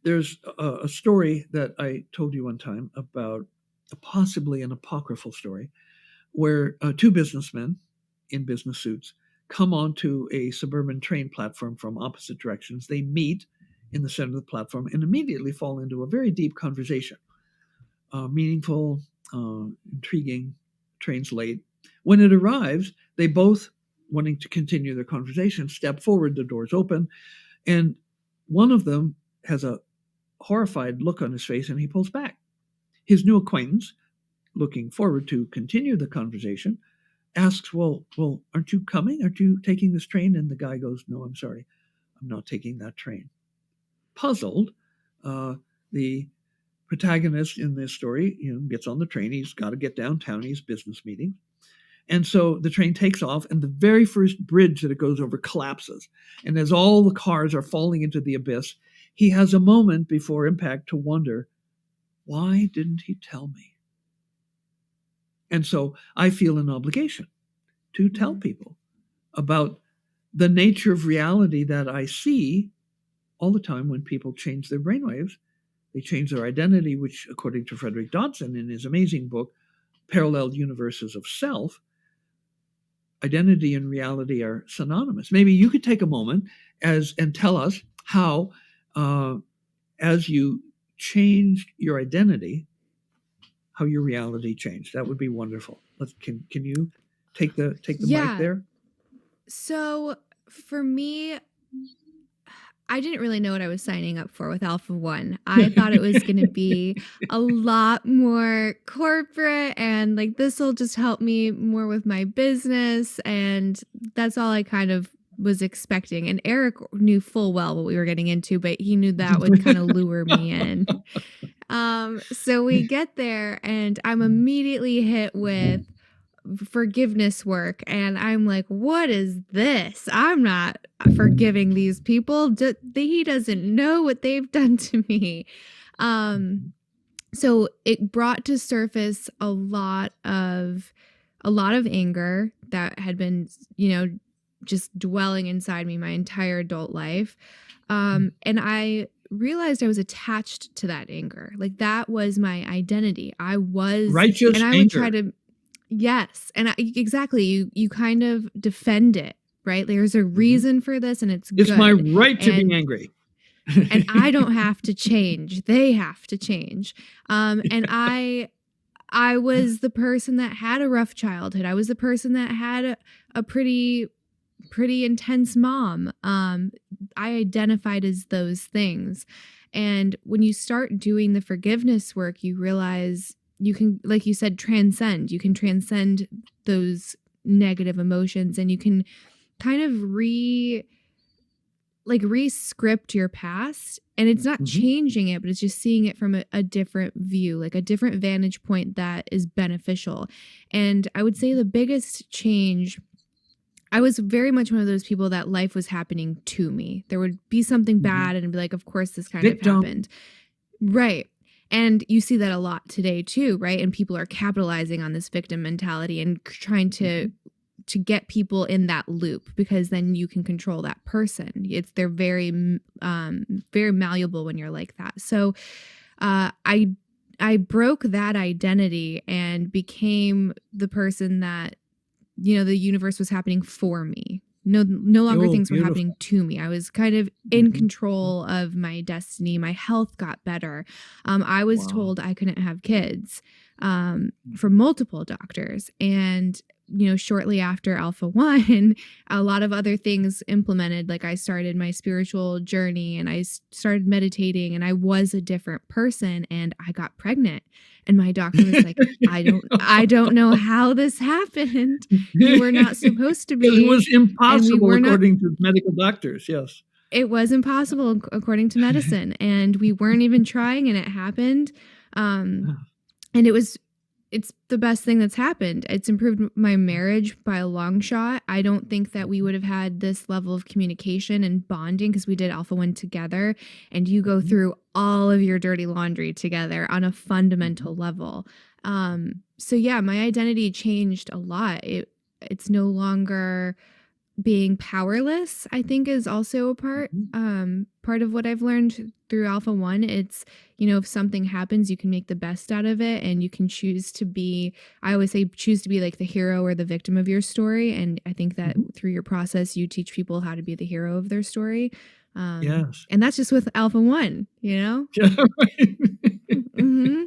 There's a story that I told you one time about possibly an apocryphal story where two businessmen in business suits come onto a suburban train platform from opposite directions. They meet in the center of the platform and immediately fall into a very deep conversation. Meaningful, intriguing, train's late. When it arrives, they both, wanting to continue their conversation, step forward, the doors open, and one of them has a horrified look on his face and he pulls back. His new acquaintance, looking forward to continue the conversation, asks, well, aren't you coming? Aren't you taking this train? And the guy goes, no, I'm sorry. I'm not taking that train. Puzzled, the protagonist in this story, gets on the train. He's got to get downtown. He's business meeting. And so the train takes off, and the very first bridge that it goes over collapses. And as all the cars are falling into the abyss, he has a moment before impact to wonder, why didn't he tell me? And so I feel an obligation to tell people about the nature of reality that I see all the time when people change their brainwaves. They change their identity, which, according to Frederick Dodson in his amazing book, Parallel Universes of Self, identity and reality are synonymous. Maybe you could take a moment and tell us how, as you changed your identity, how your reality changed. That would be wonderful. Can you take the mic there? So for me, I didn't really know what I was signing up for with Alpha One. I thought it was going to be a lot more corporate and like this will just help me more with my business. And that's all I kind of was expecting. And Eric knew full well what we were getting into, but he knew that would kind of lure me in. So we get there and I'm immediately hit with forgiveness work. And I'm like, what is this? I'm not forgiving these people. He doesn't know what they've done to me. So it brought to surface a lot of anger that had been, just dwelling inside me my entire adult life. And I realized I was attached to that anger. Like that was my identity. I was righteous and I anger. would try to, yes. And exactly. You kind of defend it, right? There's a reason for this and it's good. It's my right to be angry. And I don't have to change. They have to change. And I was the person that had a rough childhood. I was the person that had a pretty intense mom. I identified as those things. And when you start doing the forgiveness work, you realize you can, like you said, transcend. You can transcend those negative emotions and you can kind of re-script your past. And it's not changing it, but it's just seeing it from a different view, like a different vantage point that is beneficial. And I would say the biggest change, I was very much one of those people that life was happening to me. There would be something bad and I'd be like, of course this kind of happened. Right. And you see that a lot today too, right? And people are capitalizing on this victim mentality and trying to get people in that loop because then you can control that person. They're very, very malleable when you're like that. So I broke that identity and became the person that, the universe was happening for me. No longer things were happening to me. I was kind of in control of my destiny. My health got better. I was told I couldn't have kids from multiple doctors. And, shortly after Alpha One, a lot of other things implemented. Like I started my spiritual journey and I started meditating and I was a different person and I got pregnant. And my doctor was like, I don't know how this happened. You were not supposed to be. It was impossible according to medical doctors. Yes. It was impossible according to medicine. And we weren't even trying and it happened. And it's the best thing that's happened. It's improved my marriage by a long shot. I don't think that we would have had this level of communication and bonding because we did Alpha One together and you go through all of your dirty laundry together on a fundamental level. So yeah, my identity changed a lot. It's no longer being powerless, I think, is also a Mhm. part of what I've learned through Alpha One. It's, if something happens, you can make the best out of it, and you can choose to be, I always say, choose to be like the hero or the victim of your story. And I think that Mhm. through your process, you teach people how to be the hero of their story. Yes. And that's just with Alpha One, you know? Yeah, right. Hmm.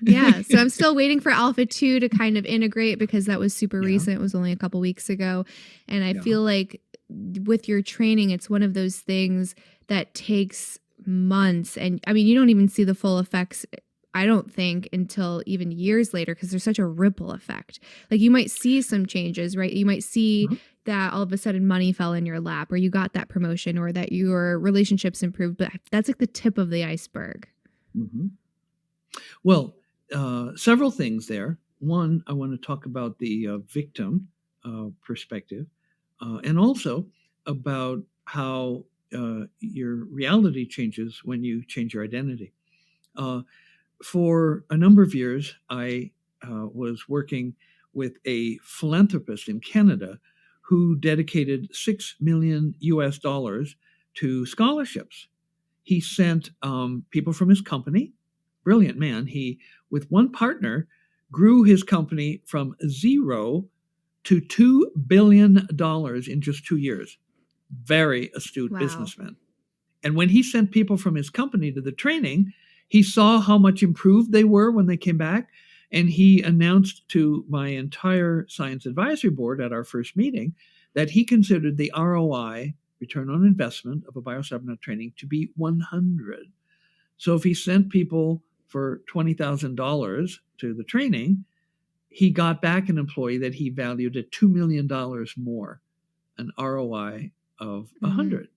Yeah, so I'm still waiting for Alpha 2 to kind of integrate because that was super Yeah, recent. It was only a couple weeks ago. And I yeah. feel like with your training, it's one of those things that takes months. And I mean, you don't even see the full effects, I don't think, until even years later because there's such a ripple effect. Like you might see some changes, right? You might see Uh-huh. that all of a sudden money fell in your lap or you got that promotion or that your relationships improved. But that's like the tip of the iceberg. Mhm. Well, several things there. One, I want to talk about the victim perspective, and also about how your reality changes when you change your identity. Uh, for a number of years, I was working with a philanthropist in Canada who dedicated $6 million to scholarships. He sent people from his company, brilliant man. He, with one partner, grew his company from zero to $2 billion in just 2 years. Very astute Wow. businessman. And when he sent people from his company to the training, he saw how much improved they were when they came back. And he announced to my entire science advisory board at our first meeting that he considered the ROI, return on investment, of a biocybernetic training to be 100. So if he sent people for $20,000 to the training, he got back an employee that he valued at $2 million more, an ROI of Hmm. 100.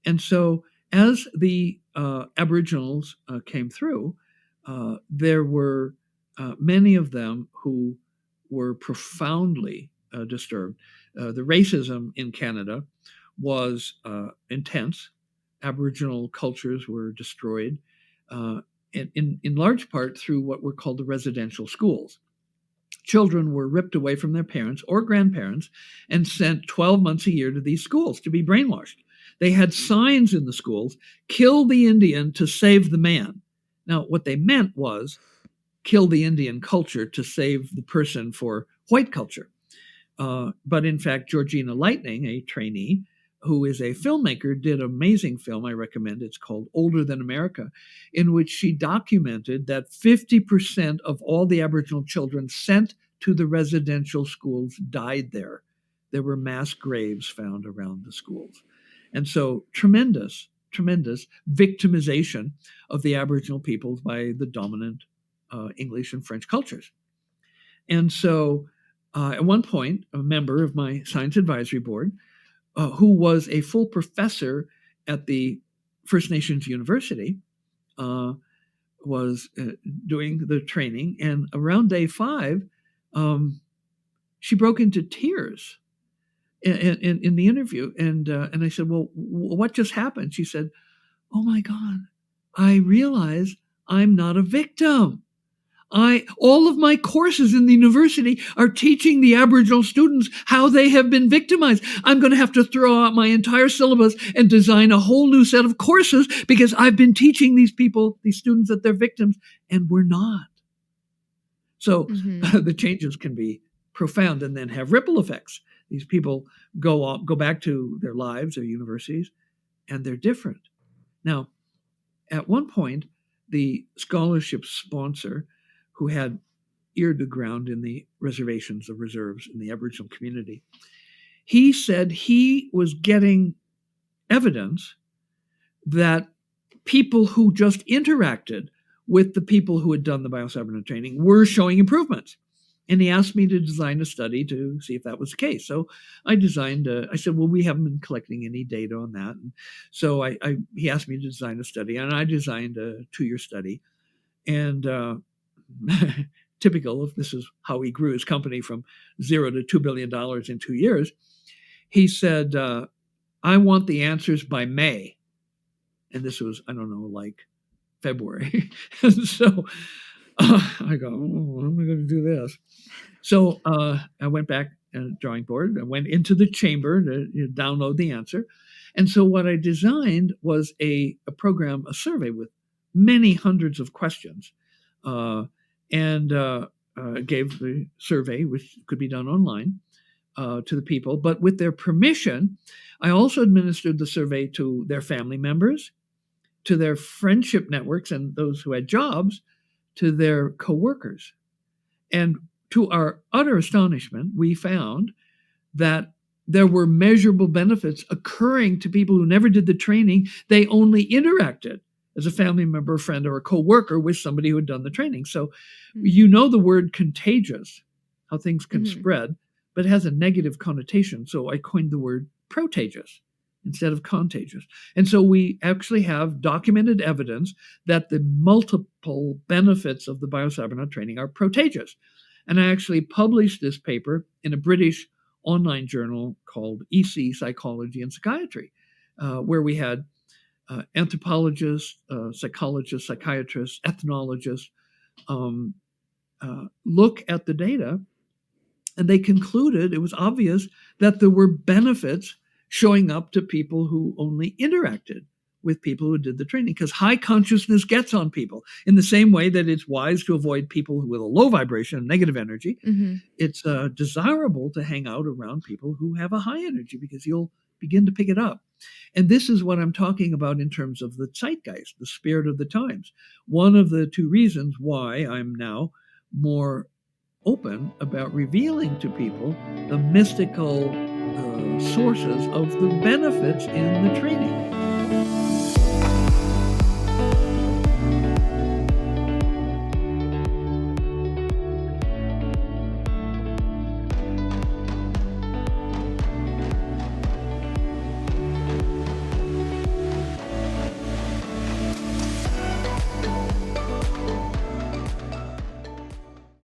And so, as the Aboriginals came through, there were many of them who were profoundly disturbed. The racism in Canada was intense. Aboriginal cultures were destroyed, uh, in large part through what were called the residential schools. Children were ripped away from their parents or grandparents and sent 12 months a year to these schools to be brainwashed. They had signs in the schools: kill the Indian to save the man. Now, what they meant was kill the Indian culture to save the person for white culture. But in fact, Georgina Lightning, a trainee who is a filmmaker, did an amazing film I recommend. It's called Older Than America, in which she documented that 50% of all the Aboriginal children sent to the residential schools died there. There were mass graves found around the schools. And so, tremendous victimization of the Aboriginal peoples by the dominant English and French cultures. And so, at one point, a member of my science advisory board, who was a full professor at the First Nations University, uh, was doing the training. And around day 5, um, she broke into tears in the interview. And I said, "Well, what just happened?" She said, "Oh my God, I realize I'm not a victim. All of my courses in the university are teaching the Aboriginal students how they have been victimized. I'm going to have to throw out my entire syllabus and design a whole new set of courses because I've been teaching these people, these students, that they're victims, and we're not." So Hmm. the changes can be profound and then have ripple effects. These people go back to their lives, their universities, and they're different. Now, at one point, the scholarship sponsor, who had ear to ground in the reservations, the reserves in the Aboriginal community, he said he was getting evidence that people who just interacted with the people who had done the biocybernetic training were showing improvements. And he asked me to design a study to see if that was the case. So I designed. I said, "Well, we haven't been collecting any data on that." And so he asked me to design a study, and I designed a 2-year study. And typical of this is how he grew his company from zero to $2 billion in 2 years. He said, "I want the answers by May," and this was, I don't know, like February. And so I go, "Oh, how am I going to do this?" So I went back drawing board. I went into the chamber to download the answer. And so what I designed was a program, a survey with many hundreds of questions, and gave the survey, which could be done online, to the people. But with their permission, I also administered the survey to their family members, to their friendship networks and those who had jobs, to their coworkers. And to our utter astonishment, we found that there were measurable benefits occurring to people who never did the training. They only interacted as a family member, a friend, or a coworker with somebody who had done the training. So you know the word contagious, how things can spread, but it has a negative connotation. So I coined the word protagious instead of contagious. And so we actually have documented evidence that the multiple benefits of the biocybernaut training are protagious. And I actually published this paper in a British online journal called EC, Psychology and Psychiatry, where we had anthropologists, psychologists, psychiatrists, ethnologists look at the data, and they concluded it was obvious that there were benefits showing up to people who only interacted with people who did the training, because high consciousness gets on people in the same way that it's wise to avoid people with a low vibration, negative energy. It's desirable to hang out around people who have a high energy because you'll begin to pick it up. And this is what I'm talking about in terms of the zeitgeist, the spirit of the times. One of the two reasons why I'm now more open about revealing to people the mystical sources of the benefits in the training.